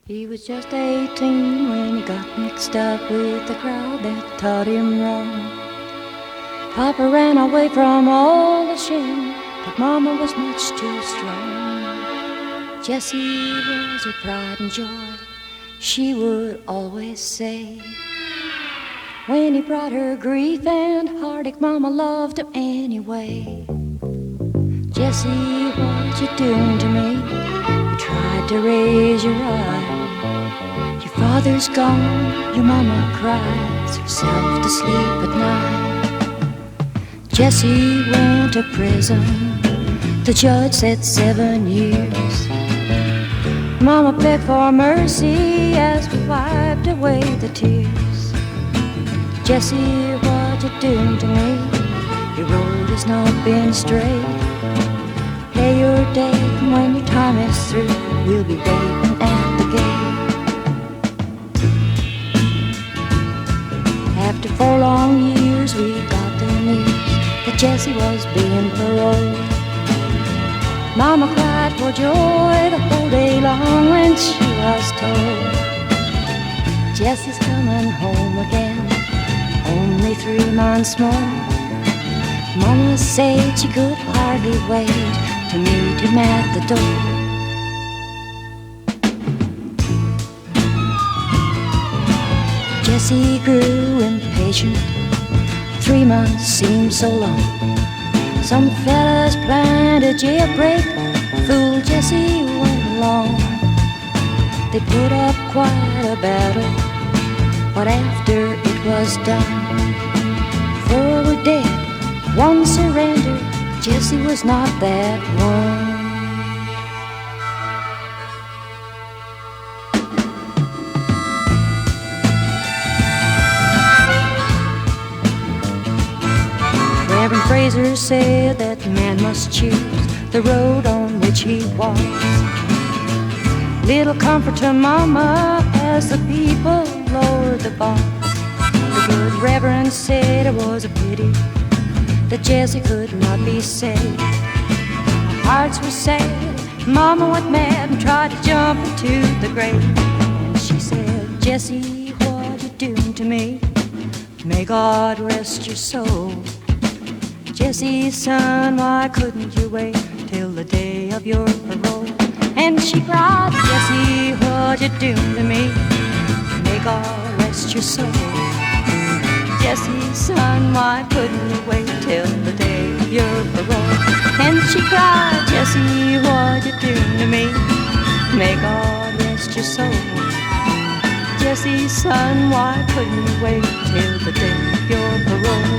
He was just 18 when he got mixed up with the crowd that taught him wrong. Papa ran away from all the shame, but Mama was much too strong. Jessie was her pride and joy, she would always say. When he brought her grief and heartache, Mama loved him anyway. Jessie, what you doing to me? You tried to raise your eye. Your father's gone, your mama cries herself to sleep at night. Jessie went to prison, the judge said 7 years. Mama begged for mercy as we wiped away the tears. Jessie, what you doing to me? Your road has not been straight. Pay your debt, and when your time is through, we'll be waiting at the gate. After 4 long years, we got the news that Jessie was being paroled. Mama cried for joy the whole day long when she was told Jessie's coming home again, only 3 months more. Mama said she could hardly wait to meet him at the door. Jessie grew impatient, 3 months seemed so long. Some fellas planned a jailbreak, fool Jessie went along. They put up quite a battle, but after it was done, 4 were dead, 1 surrendered. Jessie was not that one. Reverend Fraser said that man must choose the road on which he walks. Little comfort to Mama as the people lowered the box. The good Reverend said it was a pity that Jessie could not be saved. Our hearts were sad, Mama went mad and tried to jump into the grave. And she said, Jessie, what you doing to me? May God rest your soul. Jessie, son, why couldn't you wait till the day of your parole? And she cried, Jessie, what you doing to me? May God rest your soul. Jessie, son, why couldn't you wait till the day of your parole? And she cried, Jessie, what you doing to me? May God rest your soul. Jessie, son, why couldn't you wait till the day of your parole?